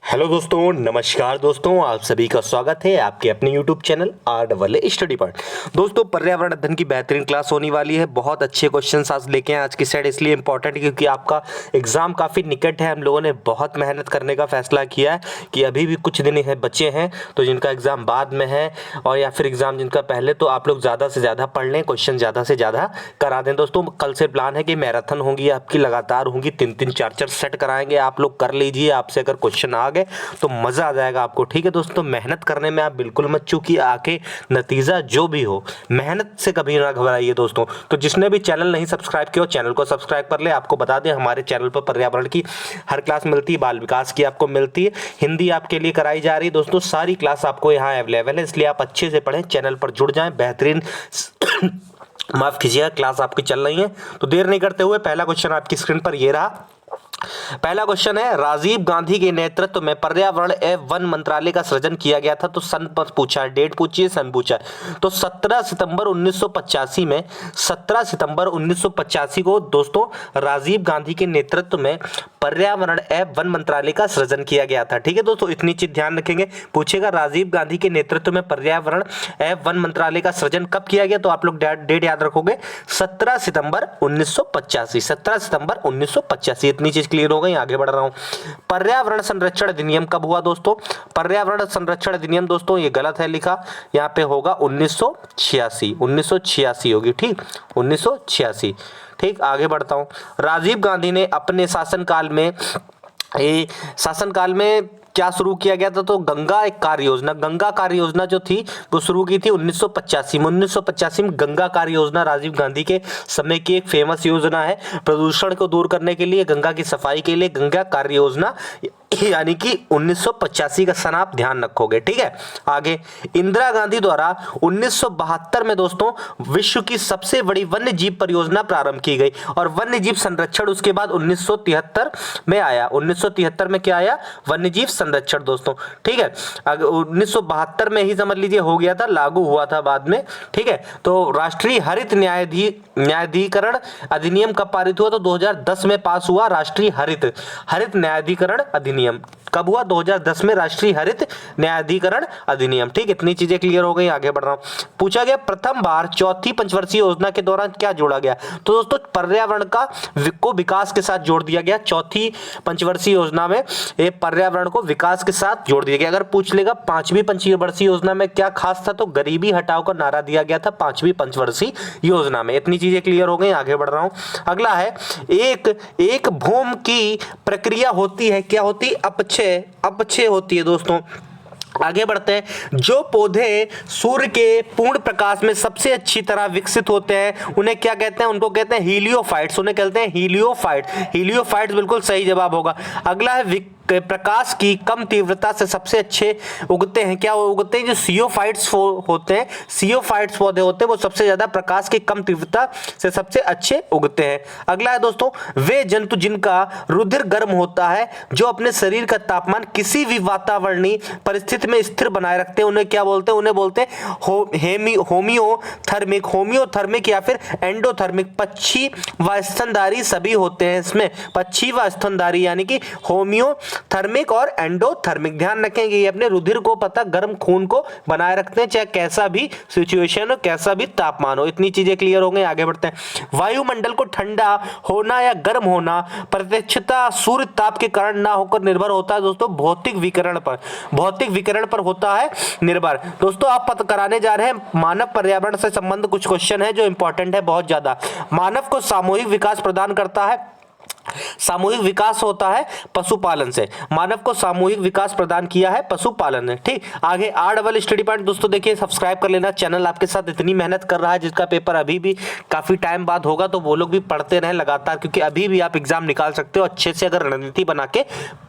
Hello दोस्तों, नमस्कार दोस्तों, आप सभी का स्वागत है आपके अपने YouTube channel RAA study point. दोस्तों, पर्यावरण अध्ययन की बेहतरीन क्लास होने वाली है। बहुत अच्छे क्वेश्चंस आज लेके आए। आज की सेट इसलिए इंपॉर्टेंट है क्योंकि आपका एग्जाम काफ़ी निकट है। हम लोगों ने बहुत मेहनत करने का फैसला किया है कि अभी भी कुछ दिन है बचे हैं, तो जिनका एग्जाम बाद में है और या फिर एग्जाम जिनका पहले, तो आप लोग ज़्यादा से ज़्यादा पढ़ लें, क्वेश्चन ज़्यादा से ज़्यादा करा दें। दोस्तों, कल से प्लान है कि मैराथन होगी आपकी, लगातार होंगी, 3-3 4-4 सेट कराएंगे। आप लोग कर लीजिए। आपसे अगर क्वेश्चन आ गए तो मज़ा आ जाएगा आपको। ठीक है दोस्तों, मेहनत करने में आप बिल्कुल मत चूकिए। आके नतीजा जो भी हो, मेहनत से कभी ना घबराइए दोस्तों। तो जिसने भी चैनल नहीं सब्सक्राइब किया, चैनल को सब्सक्राइब कर ले। आपको बता दें, हमारे चैनल पर पर्यावरण की हर क्लास मिलती है, बाल विकास की आपको मिलती है, हिंदी आपके लिए कराई जा रही है। दोस्तों, सारी क्लास आपको यहाँ अवेलेबल है, इसलिए आप अच्छे से पढ़ें, चैनल पर जुड़ जाएं। बेहतरीन माफ कीजिएगा, क्लास आपकी चल रही है। तो देर नहीं करते हुए पहला क्वेश्चन आपकी स्क्रीन पर ये रहा। पहला क्वेश्चन है, राजीव गांधी के नेतृत्व में पर्यावरण एवं वन मंत्रालय का सृजन किया गया था। तो सन पर पूछा है, डेट पूछी है, सन पूछा है। तो 17 सितंबर 1985 में, 17 सितंबर 1985 को दोस्तों राजीव गांधी के नेतृत्व में पर्यावरण एवं वन मंत्रालय का सृजन किया गया था। ठीक है दोस्तों, इतनी चीज ध्यान रखेंगे। पूछेगा राजीव गांधी के नेतृत्व में पर्यावरण एवं वन मंत्रालय का सृजन कब किया गया, तो आप लोग डेट याद रखोगे, 17 सितंबर 1985, 17 सितंबर 1985। इतनी चीज क्लियर हो गई। आगे बढ़ रहा हूं। पर्यावरण संरक्षण अधिनियम कब हुआ दोस्तों? पर्यावरण संरक्षण अधिनियम दोस्तों ये गलत है लिखा, यहां पे होगा 1986, 1986 होगी। ठीक, 1986। ठीक, आगे बढ़ता हूं। राजीव गांधी ने अपने शासनकाल में क्या शुरू किया गया था? तो गंगा एक कार्य योजना, गंगा कार्य योजना जो थी वो शुरू की थी 1985 में। 1985 में गंगा कार्य योजना राजीव गांधी के समय की एक फेमस योजना है। प्रदूषण को दूर करने के लिए, गंगा की सफाई के लिए गंगा कार्य योजना, यानी कि 1985 का सन आप ध्यान रखोगे। ठीक है, आगे। इंदिरा गांधी द्वारा 1972 में दोस्तों विश्व की सबसे बड़ी वन्य जीव परियोजना प्रारंभ की गई और वन्य जीव संरक्षण उसके बाद 1973 में आया। 1973 में क्या आया? वन्य जीव संरक्षण दोस्तों। ठीक है, 1972 में ही समझ लीजिए हो गया था, लागू हुआ था बाद में। ठीक है, तो राष्ट्रीय हरित न्यायाधिकरण अधिनियम कब पारित हुआ? तो 2010 में पास हुआ। राष्ट्रीय हरित न्यायाधिकरण अधिनियम कब हुआ? 2010 में राष्ट्रीय हरित न्यायाधिकरण अधिनियम। ठीक, इतनी चीजें क्लियर हो गई। आगे बढ़ रहा हूं। पूछा गया, प्रथम बार चौथी पंचवर्षीय योजना के दौरान क्या जोड़ा गया? तो दोस्तों पर्यावरण को विकास के साथ जोड़ दिया गया। चौथी पंचवर्षीय योजना में ये पर्यावरण को विकास के साथ जोड़ दिया गया। अगर पूछ लेगा पांचवी पंचवर्षीय योजना में क्या खास था, तो गरीबी हटाओ का नारा दिया गया था पांचवी पंचवर्षीय योजना में। इतनी चीजें क्लियर हो गई। आगे बढ़ रहा हूं। अगला है, एक भूम की प्रक्रिया होती है, क्या होती? अपक्षय होती है दोस्तों। आगे बढ़ते हैं। जो पौधे सूर्य के पूर्ण प्रकाश में सबसे अच्छी तरह विकसित होते हैं उन्हें क्या कहते हैं? उनको कहते हैं हीलियोफाइट्स। उन्हें कहते हैं हीलियोफाइट्स बिल्कुल सही जवाब होगा। अगला है, प्रकाश की कम तीव्रता से सबसे अच्छे उगते हैं, क्या उगते हैं? जो सियोफाइट्स होते हैं, सियोफाइट्स पौधे होते हैं, वो सबसे ज्यादा प्रकाश की कम तीव्रता से सबसे अच्छे उगते हैं। अगला है दोस्तों, वे जंतु जिनका रुधिर गर्म होता है, जो अपने शरीर का तापमान किसी भी वातावरणीय परिस्थिति में स्थिर बनाए रखते हैं, उन्हें क्या बोलते हैं? उन्हें बोलते हैं होमियोथर्मिक या फिर एंडोथर्मिक। पक्षी व स्तनधारी सभी होते हैं इसमें, पक्षी व स्तनधारी, यानी कि होमियोथर्मिक और एंडोथर्मिक। ध्यान रखेंगे, ये अपने रुधिर को पता गर्म खून को बनाए रखते हैं, चाहे कैसा भी सिचुएशन हो, कैसा भी तापमान हो। इतनी चीजें क्लियर हो गई। आगे बढ़ते हैं। वायुमंडल को ठंडा होना या गर्म होना प्रत्यक्षता सूर्य ताप के कारण ना होकर निर्भर होता है दोस्तों भौतिक विकिरण पर होता है निर्भर। दोस्तों, आप पता कराने जा रहे हैं मानव पर्यावरण से संबंध कुछ क्वेश्चन है जो इंपॉर्टेंट है बहुत ज्यादा। मानव को सामूहिक विकास प्रदान करता है, सामूहिक विकास होता है पशुपालन से। मानव को सामूहिक विकास प्रदान किया है पशुपालन ने। ठीक, आगे RAA स्टडी पॉइंट दोस्तों देखिए, सब्सक्राइब कर लेना। चैनल आपके साथ इतनी मेहनत कर रहा है, जिसका पेपर अभी भी काफी टाइम बाद होगा, तो वो लोग भी पढ़ते रहें लगातार, क्योंकि अभी भी आप एग्जाम निकाल सकते हो अच्छे से अगर रणनीति बना के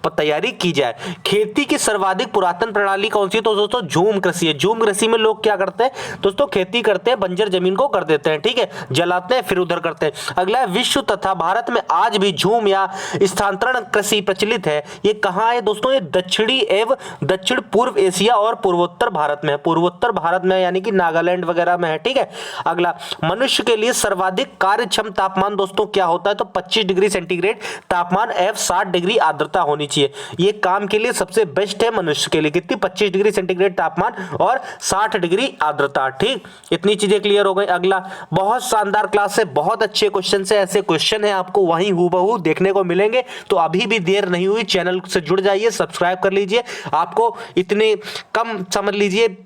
तैयारी की जाए। खेती की सर्वाधिक पुरातन प्रणाली कौन सी है? तो दोस्तों झूम कृषि है। झूम कृषि में लोग क्या करते हैं दोस्तों? खेती करते हैं, बंजर जमीन को कर देते हैं, ठीक है, जलाते हैं, फिर उधर करते हैं। अगला है, विश्व तथा भारत में आज भी झूम मशरूम या स्थानांतरण कृषि प्रचलित है, ये कहाँ है दोस्तों? ये दक्षिणी एवं दक्षिण पूर्व एशिया और पूर्वोत्तर भारत में है। पूर्वोत्तर भारत में यानी कि नागालैंड वगैरह में है। ठीक है, अगला, मनुष्य के लिए सर्वाधिक कार्यक्षम तापमान दोस्तों क्या होता है? तो 25 डिग्री सेंटीग्रेड तापमान एवं 60 डिग्री आर्द्रता होनी चाहिए। ये काम के लिए सबसे बेस्ट है मनुष्य के लिए। कितनी? 25 डिग्री सेंटीग्रेड तापमान और 60 डिग्री आर्द्रता। ठीक, इतनी चीजें क्लियर हो गई। अगला, बहुत शानदार क्लास है, बहुत अच्छे क्वेश्चन से, ऐसे क्वेश्चन है आपको वहीं हूबहू देखने को मिलेंगे। तो अभी भी देर नहीं हुई, चैनल से जुड़ जाइए, सब्सक्राइब कर लीजिए। आपको इतने कम समझ लीजिए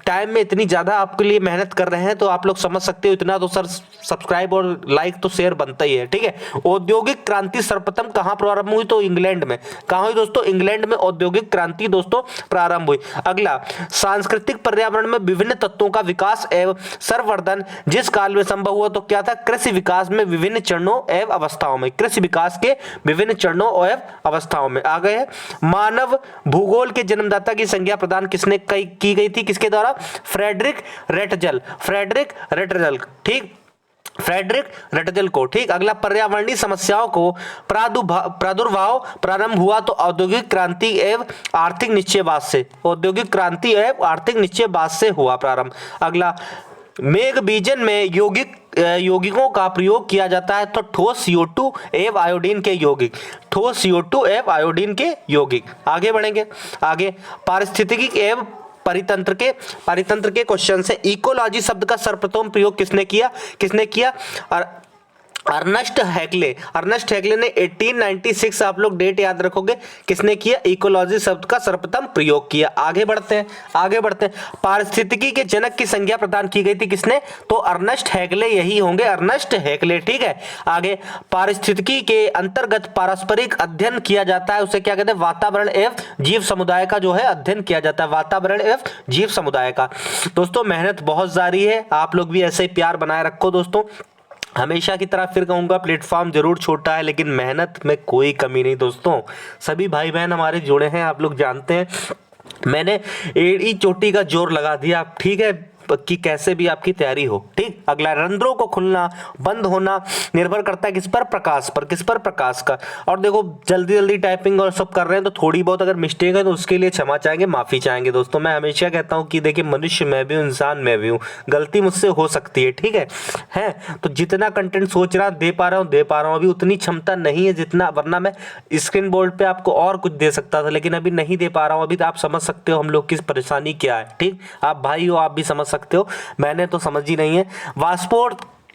टाइम में इतनी ज्यादा आपके लिए मेहनत कर रहे हैं, तो आप लोग समझ सकते हो इतना तो सर सब्सक्राइब और लाइक तो शेयर बनता ही है। ठीक है, औद्योगिक क्रांति सर्वप्रथम कहां प्रारंभ हुई? तो इंग्लैंड में। कहां हुई दोस्तों? इंग्लैंड में औद्योगिक क्रांति दोस्तों प्रारंभ हुई। अगला, सांस्कृतिक पर्यावरण में विभिन्न तत्वों का विकास एवं संवर्धन जिस काल में संभव हुआ तो क्या था? कृषि विकास में विभिन्न चरणों एवं अवस्थाओं में। कृषि विकास के विभिन्न चरणों एवं अवस्थाओं में आ गए। मानव भूगोल के जन्मदाता की संज्ञा प्रदान किसने की गई थी? किसके द्वारा? Frederick Ratzel. Frederick Ratzel. ठीक, फ्रेडरिक रेटजल को। ठीक, अगला, पर्यावरणीय समस्याओं को प्रादुर्भाव प्रारंभ हुआ तो औद्योगिक क्रांति एवं आर्थिक निश्चयवाद से। औद्योगिक क्रांति एवं आर्थिक निश्चयवाद से हुआ प्रारंभ। अगला, मेघ बीजन में यौगिकों का प्रयोग किया जाता है तो ठोस CO2 एवं आयोडीन के यौगिक। ठोस CO2 एवं आयोडीन के यौगिक। आगे बढ़ेंगे। आगे, पारिस्थितिकी एवं परितंत्र के क्वेश्चन से इकोलॉजी शब्द का सर्वप्रथम प्रयोग किसने किया? अर्नेस्ट हैक्ले। अर्नेस्ट हैक्ले ने 1896, आप लोग डेट याद रखोगे, किसने किया? इकोलॉजी शब्द का सर्वप्रथम प्रयोग किया। आगे बढ़ते हैं। पारिस्थितिकी के जनक की संज्ञा प्रदान की गई थी किसने? तो अर्नेस्ट हैक्ले यही होंगे, अर्नेस्ट हैक्ले। ठीक है, आगे, पारिस्थितिकी के अंतर्गत पारस्परिक अध्ययन किया जाता है, उसे क्या कहते हैं? वातावरण एवं जीव समुदाय का जो है अध्ययन किया जाता है, वातावरण एवं जीव समुदाय का। दोस्तों मेहनत बहुत जारी है, आप लोग भी ऐसे ही प्यार बनाए रखो दोस्तों। हमेशा की तरह फिर कहूंगा, प्लेटफॉर्म जरूर छोटा है लेकिन मेहनत में कोई कमी नहीं दोस्तों। सभी भाई बहन हमारे जुड़े हैं, आप लोग जानते हैं, मैंने एड़ी चोटी का जोर लगा दिया। ठीक है, कि कैसे भी आपकी तैयारी हो। ठीक, अगला, रंध्रों को खुलना बंद होना निर्भर करता है किस पर? प्रकाश पर। किस पर? प्रकाश का। और देखो जल्दी टाइपिंग और सब कर रहे हैं तो थोड़ी बहुत अगर मिस्टेक है तो उसके लिए क्षमा चाहेंगे, माफी चाहेंगे दोस्तों। मैं हमेशा कहता हूं कि देखिए, मनुष्य मैं भी हूं, इंसान मैं भी हूं, गलती मुझसे हो सकती है। ठीक है तो जितना कंटेंट सोच रहा दे पा रहा हूं, अभी उतनी क्षमता नहीं है जितना, वरना मैं स्क्रीन बोर्ड पे आपको और कुछ दे सकता था, लेकिन अभी नहीं दे पा रहा हूं। अभी तो आप समझ सकते हो हम लोग की परेशानी क्या है। ठीक, आप भाई हो, आप भी समझ सकते हो, मैंने तो समझी नहीं है।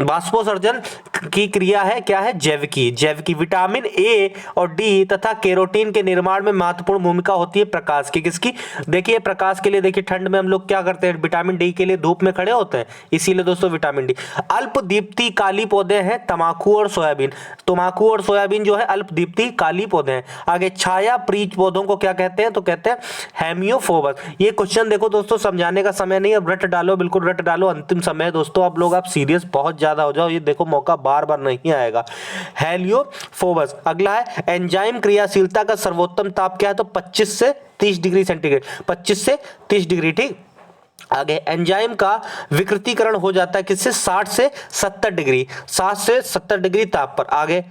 वाष्पोत्सर्जन की क्रिया है क्या है? जैविकी। विटामिन ए और डी तथा कैरोटीन के निर्माण में महत्वपूर्ण भूमिका होती है प्रकाश की। किसकी? देखिए, प्रकाश के लिए देखिए, ठंड में हम लोग क्या करते हैं? विटामिन डी के लिए धूप में खड़े होते हैं, इसीलिए दोस्तों विटामिन डी। अल्पदीप्ति काली पौधे हैं तंबाकू और सोयाबीन जो है अल्पदीप्ति काली पौधे हैं। आगे, छाया प्रीत पौधों को क्या कहते हैं? तो कहते हैं हेमियोफोबस। ये क्वेश्चन देखो दोस्तों, समझाने का समय नहीं, अब रट डालो, बिल्कुल रट डालो, अंतिम समय है दोस्तों। आप सीरियस बहुत ज्यादा हो जाओ, ये देखो मौका बार बार नहीं आएगा। हेलियोफोबस। अगला है, एंजाइम क्रियाशीलता का सर्वोत्तम ताप क्या है? तो 25 से 30 डिग्री सेंटीग्रेड। 25 से 30 डिग्री। ठीक, आगे, एंजाइम का विकृतीकरण हो जाता है किससे? 60 से 70 डिग्री। 60 से 70 डिग्री ताप पर। आगे,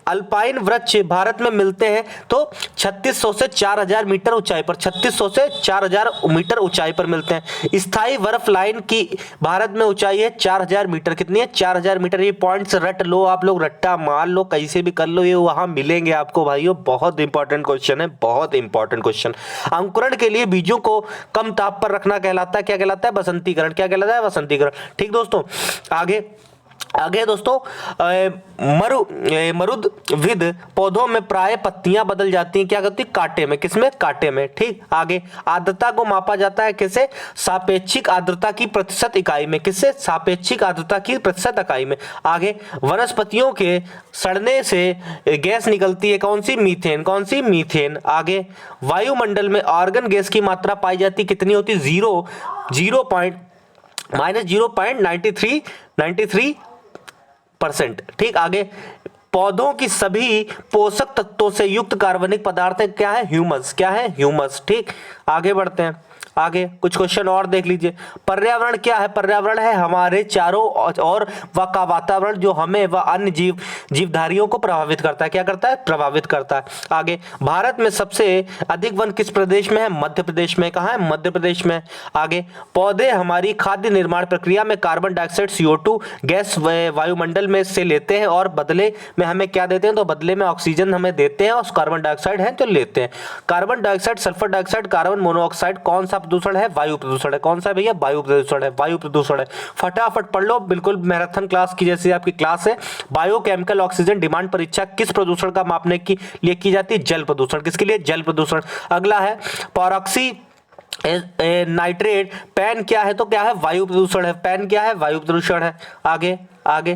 अल्पाइन वृक्ष भारत में मिलते हैं तो 3600 से 4000 मीटर ऊंचाई पर। 3600 से 4000 मीटर ऊंचाई पर मिलते हैं। स्थायी बर्फ लाइन की भारत में ऊंचाई है 4000 मीटर। कितनी है? 4000 मीटर। ये पॉइंट्स रट लो, आप लोग रट्टा मार लो, कैसे भी कर लो, ये वहां मिलेंगे आपको भाइयों। बहुत इंपॉर्टेंट क्वेश्चन है, बहुत इंपॉर्टेंट क्वेश्चन। अंकुरण के लिए बीजों को कम ताप पर रखना कहलाता है, क्या कहलाता है? बसंतीकरण। क्या कहलाता है? बसंतीकरण। ठीक दोस्तों, आगे दोस्तों, मरुदविद पौधों में प्राय पत्तियां बदल जाती हैं, क्या करती? कांटे में। किसमें? कांटे में। ठीक, आगे, आर्द्रता को मापा जाता है किससे? सापेक्षिक आर्द्रता की प्रतिशत इकाई में। किससे? सापेक्षिक आर्द्रता की प्रतिशत इकाई में। आगे, वनस्पतियों के सड़ने से गैस निकलती है, कौन सी? मीथेन। कौन सी? मीथेन। आगे, वायुमंडल में आर्गन गैस की मात्रा पाई जाती कितनी होती? 0.93%। ठीक, आगे, पौधों की सभी पोषक तत्वों से युक्त कार्बनिक पदार्थ क्या है? ह्यूमस। क्या है? ह्यूमस। ठीक, आगे बढ़ते हैं। आगे कुछ क्वेश्चन और देख लीजिए। पर्यावरण क्या है? पर्यावरण है हमारे चारों और का वातावरण जो हमें व अन्य जीवधारियों को प्रभावित करता है। क्या करता है? प्रभावित करता है। आगे, भारत में सबसे अधिक वन किस प्रदेश में है? मध्य प्रदेश में। कहाँ है? मध्य प्रदेश में। आगे, पौधे हमारी खाद्य निर्माण प्रक्रिया में कार्बन डाइऑक्साइड CO2 गैस वायुमंडल में से लेते हैं और बदले में हमें क्या देते हैं? तो बदले में ऑक्सीजन हमें देते हैं और कार्बन डाइऑक्साइड है जो लेते हैं। Carbon dioxide, sulphur dioxide, carbon monoxide कौन सा प्रदूषण है? वायु प्रदूषण है। कौन सा भैया? वायु प्रदूषण है। वायु प्रदूषण है। फटाफट पढ़ लो, बिल्कुल मैराथन क्लास की जैसी आपकी क्लास है। बायोकेमिकल ऑक्सीजन डिमांड परीक्षा किस प्रदूषण का मापने के लिए की जाती है? जल प्रदूषण। किसके लिए? जल प्रदूषण। अगला है पैरोक्सी नाइट्रेट पैन क्या है? तो क्या है? वायु प्रदूषण है। पैन क्या है? वायु प्रदूषण है। आगे आगे,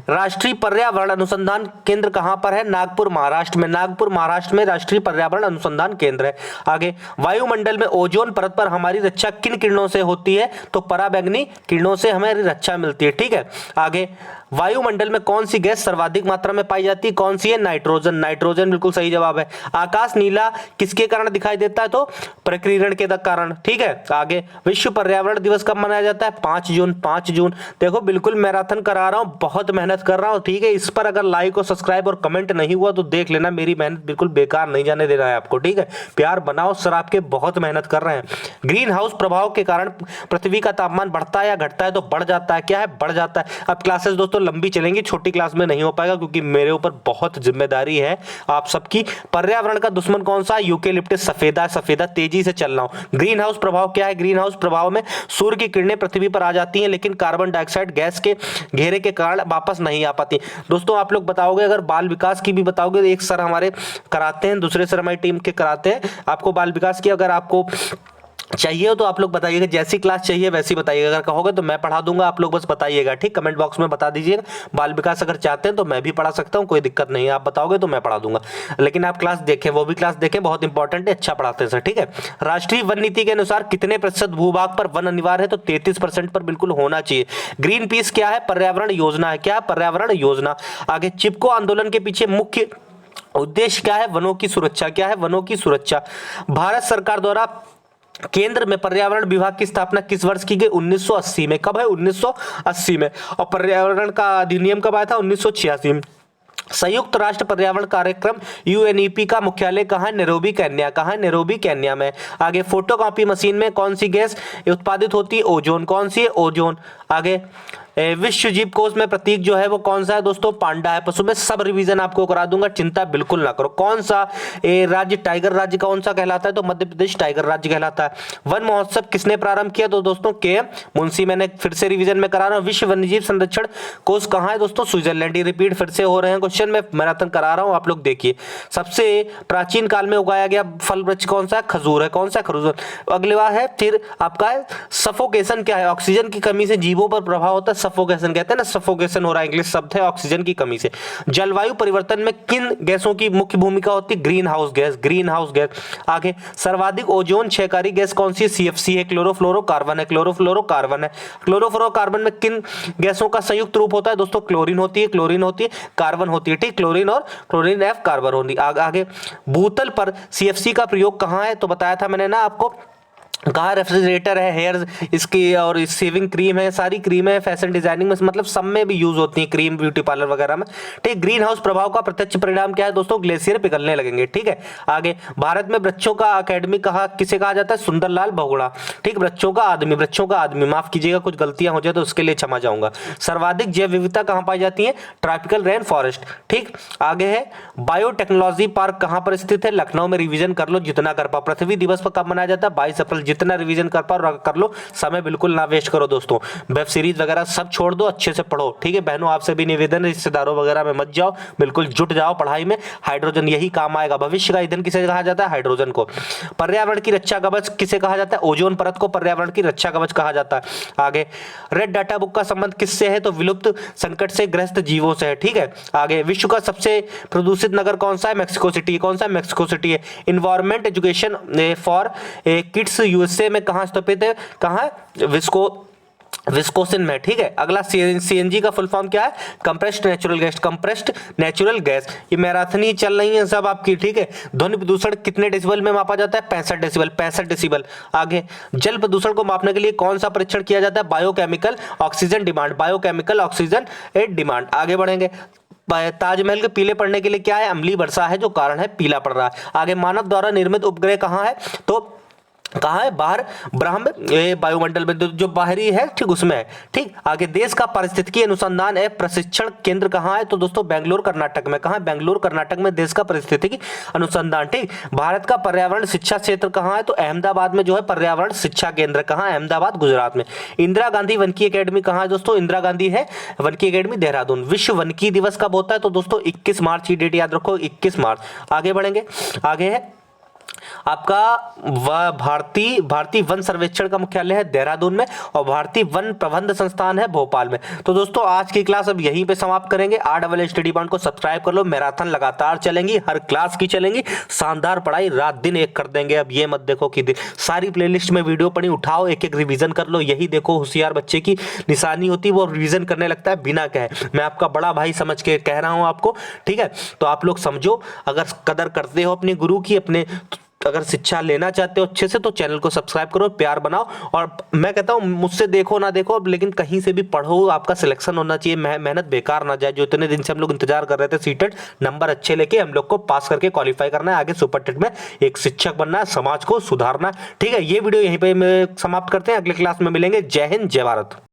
राष्ट्रीय पर्यावरण अनुसंधान केंद्र कहां पर है? नागपुर महाराष्ट्र में। नागपुर महाराष्ट्र में राष्ट्रीय पर्यावरण अनुसंधान केंद्र है। आगे, वायुमंडल में ओजोन परत पर हमारी रक्षा किन किरणों से होती है? तो पराबैंगनी किरणों से हमें रक्षा मिलती है। ठीक है। आगे, वायुमंडल में कौन सी गैस सर्वाधिक मात्रा में पाई जाती है? कौन सी है? नाइट्रोजन। नाइट्रोजन बिल्कुल सही जवाब है। आकाश नीला किसके कारण दिखाई देता है? तो प्रकीर्णन के कारण। ठीक है। आगे, विश्व पर्यावरण दिवस कब मनाया जाता है? 5 जून। 5 जून। देखो बिल्कुल मैराथन करा रहा हूं, बहुत मेहनत कर रहा हूं। ठीक है। इस पर अगर लाइक और सब्सक्राइब और कमेंट नहीं हुआ तो देख लेना, मेरी मेहनत बिल्कुल बेकार नहीं जाने दे रहा है आपको। ठीक है। प्यार बनाओ सर, आपके बहुत मेहनत कर रहे हैं। ग्रीन हाउस प्रभाव के कारण पृथ्वी का तापमान बढ़ता है या घटता है? तो बढ़ जाता है। क्या है? बढ़ जाता है। अब क्लासेस दोस्तों लंबी चलेंगी, छोटी क्लास में नहीं हो पाएगा क्योंकि मेरे ऊपर बहुत जिम्मेदारी है आप सबकी। पर्यावरण का दुश्मन कौन सा? यूकेलिप्टस सफेदा। सफेदा तेजी से चल रहा हूं। ग्रीन हाउस प्रभाव क्या है? ग्रीन हाउस प्रभाव में सूर्य की किरणें पृथ्वी पर आ जाती हैं लेकिन कार्बन डाइऑक्साइड गैस के घेरे के कारण वापस नहीं आ पाती। दोस्तों आप लोग बताओगे, अगर बाल विकास की भी बताओगे तो एक सर हमारे कराते हैं, दूसरे सर हमारी टीम के कराते हैं। आपको बाल विकास की अगर आपको चाहिए हो तो आप लोग बताइएगा, जैसी क्लास चाहिए वैसी बताइएगा। अगर कहोगे तो मैं पढ़ा दूंगा, आप लोग बस बताइएगा। ठीक, कमेंट बॉक्स में बता दीजिएगा। बाल विकास अगर चाहते हैं तो मैं भी पढ़ा सकता हूं, कोई दिक्कत नहीं है। आप बताओगे तो मैं पढ़ा दूंगा, लेकिन आप क्लास देखें, वो भी क्लास देखें, बहुत इंपॉर्टेंट है, अच्छा पढ़ाते हैं सर। ठीक है। राष्ट्रीय वन नीति के अनुसार कितने प्रतिशत भूभाग पर वन अनिवार्य है? तो 33% पर बिल्कुल होना चाहिए। ग्रीन पीस क्या है? पर्यावरण योजना है। क्या? पर्यावरण योजना। आगे, चिपको आंदोलन के पीछे मुख्य उद्देश्य क्या है? वनों की सुरक्षा। क्या है? वनों की सुरक्षा। भारत सरकार द्वारा केंद्र में पर्यावरण विभाग की स्थापना किस वर्ष की गई? 1980 में। कब है? 1980 में। और पर्यावरण का अधिनियम कब आया था? 1986 में। संयुक्त राष्ट्र पर्यावरण कार्यक्रम UNEP का मुख्यालय कहाँ है? Nairobi Kenya. कहाँ है? नैरोबी केन्या में। आगे, फोटोकॉपी मशीन में कौन सी गैस उत्पादित होती है? ओजोन। कौन सी है? ओजोन। आगे, विश्व जीव कोष में प्रतीक जो है वो कौन सा है? दोस्तों पांडा है। पशु में सब रिवीजन आपको करा दूंगा, चिंता बिल्कुल ना करो। कौन सा राज्य टाइगर राज्य कौन सा कहलाता है? तो मध्य प्रदेश टाइगर राज्य कहलाता है। वन महोत्सव किसने प्रारंभ किया? तो दोस्तों KM मुंशी। मैंने फिर से रिवीजन में करा रहा हूँ। विश्व वन्यजीव संरक्षण कोष कहाँ है? दोस्तों स्विट्जरलैंड। रिपीट फिर से हो रहे हैं क्वेश्चन, में मैराथन करा रहा हूँ, आप लोग देखिए। सबसे प्राचीन काल में उगाया गया फल वृक्ष कौन सा है? खजूर है। कौन सा? खजूर। अगले बार है फिर आपका है सफोकेशन। क्या है? ऑक्सीजन की कमी से जीवों पर प्रभाव होता है, सफोकेशन कहते हैं ना, सफोकेशन हो रहा है, इंग्लिश शब्द है ऑक्सीजन की कमी से। जलवायु परिवर्तन में किन गैसों की मुख्य भूमिका होती है? Green house gas. Green house gas. आगे, सर्वाधिक ओजोन क्षयकारी गैस कौन सी है? CFC है। क्लोरोफ्लोरोकार्बन है। क्लोरोफ्लोरोकार्बन है। क्लोरोफ्लोरोकार्बन में किन गैसों का संयुक्त रूप होता है? दोस्तों क्लोरीन होती है, क्लोरीन होती है, कार्बन होती है। ठीक, क्लोरीन और क्लोरीन F कार्बन होती है। आगे, भूतल पर CFC का प्रयोग कहाँ है? तो बताया था मैंने ना आपको, कहा रेफ्रिजरेटर है, हेयर इसकी और सेविंग क्रीम है, सारी क्रीम है, फैशन डिजाइनिंग में मतलब सब में भी यूज होती है, क्रीम ब्यूटी पार्लर वगैरह में। ठीक, ग्रीन हाउस प्रभाव का प्रत्यक्ष परिणाम क्या है? दोस्तों ग्लेशियर पिघलने लगेंगे। ठीक है। आगे, भारत में वृक्षों का अकेडमी कहा किसे कहा जाता है? सुंदरलाल बहुगुणा। ठीक, वृक्षों का आदमी, वृक्षों का आदमी, माफ कीजिएगा कुछ गलतियां हो जाए तो उसके लिए क्षमा चाहूंगा। सर्वाधिक जैव विविधता कहां पाई जाती है? Tropical rain forest. ठीक, आगे है बायोटेक्नोलॉजी पार्क कहां पर स्थित है? लखनऊ में। रिवीजन कर लो जितना कर पाओ। पृथ्वी दिवस पर कब मनाया जाता है? 22 अप्रैल। जितना रिवीजन कर पाओ कर लो, समय बिल्कुल ना वेस्ट करो दोस्तों। वेब सीरीज वगैरह सब छोड़ दो, अच्छे से पढ़ो। ठीक है बहनों, आपसे भी निवेदन है, रिश्तेदारों वगैरह में मत जाओ, बिल्कुल जुट जाओ पढ़ाई में। हाइड्रोजन यही काम आएगा। भविष्य का ईंधन किसे कहा जाता है? हाइड्रोजन को। पर्यावरण की रक्षा कवच किसे कहा जाता है? ओजोन परत को पर्यावरण की रक्षा कवच कहा जाता है। आगे, रेड डाटा बुक का संबंध किससे है? तो विलुप्त संकट से ग्रस्त जीवों से है। ठीक है। आगे, विश्व का सबसे प्रदूषित नगर कौन सा है? Mexico city. कौन सा? मेक्सिको सिटी है। Environment education for kids USA में कहां स्थापित है? कहां? विस्कोसिन में, ठीक है। अगला सीएनजी का फुल फॉर्म क्या है? Compressed natural gas, compressed natural gas. ये मैराथन ही चल रही है सब आपकी, ठीक है। ध्वनि प्रदूषण कितने डेसिबल में मापा जाता है? 65 डेसिबल, 65 डेसिबल। आगे, जल प्रदूषण को मापने के लिए कौन सा परीक्षण किया जाता है? Biochemical oxygen demand, biochemical oxygen demand. आगे बढ़ेंगे, ताजमहल के पीले पड़ने के लिए क्या है? अम्लीय वर्षा है जो कारण है पीला पड़ रहा है। आगे, मानव द्वारा निर्मित उपग्रह कहाँ है? तो कहाँ है? बाहर ब्रह्म वायुमंडल में जो बाहरी है, ठीक उसमें है, ठीक। आगे, देश का पारिस्थितिकी अनुसंधान एवं प्रशिक्षण केंद्र कहाँ है? तो दोस्तों बेंगलोर कर्नाटक में। कहाँ? बेंगलोर कर्नाटक में देश का पारिस्थितिकी अनुसंधान, ठीक। भारत का पर्यावरण शिक्षा क्षेत्र कहाँ है? तो अहमदाबाद में जो है पर्यावरण शिक्षा केंद्र। कहाँ? अहमदाबाद, गुजरात में। इंदिरा गांधी वनकी अकेडमी कहाँ है दोस्तों? इंदिरा गांधी है वनकी अकेडमी, देहरादून। विश्व वनकी दिवस कब होता है? तो दोस्तों 21 मार्च की डेट याद रखो, 21 मार्च। आगे बढ़ेंगे, आगे है आपका भारतीय वन सर्वेक्षण का मुख्यालय है देहरादून में, और भारतीय वन प्रबंध संस्थान है भोपाल में। तो दोस्तों आज की क्लास अब यहीं पे समाप्त करेंगे। RAA स्टडी पॉइंट को सब्सक्राइब कर लो, मैराथन लगातार चलेंगी, हर क्लास की चलेंगी, शानदार पढ़ाई, रात दिन एक कर देंगे। अब ये मत देखो कि सारी प्लेलिस्ट में वीडियो पड़ी, उठाओ एक एक रिवीजन कर लो। यही देखो होशियार बच्चे की निशानी होती है, वो रिवीजन करने लगता है बिना कहे। मैं आपका बड़ा भाई समझ के कह रहा हूं आपको, ठीक है। तो आप लोग समझो, अगर कदर करते हो अपने गुरु की, अपने अगर शिक्षा लेना चाहते हो अच्छे से, तो चैनल को सब्सक्राइब करो, प्यार बनाओ। और मैं कहता हूँ मुझसे देखो ना देखो, लेकिन कहीं से भी पढ़ो, आपका सिलेक्शन होना चाहिए, मेहनत बेकार ना जाए। जो इतने दिन से हम लोग इंतजार कर रहे थे, सीटेट नंबर अच्छे लेके हम लोग को पास करके क्वालिफाई करना है, आगे सुपर टेट में एक शिक्षक बनना है, समाज को सुधारना है, ठीक है। ये वीडियो यहीं पे समाप्त करते हैं, अगले क्लास में मिलेंगे। जय हिंद, जय भारत।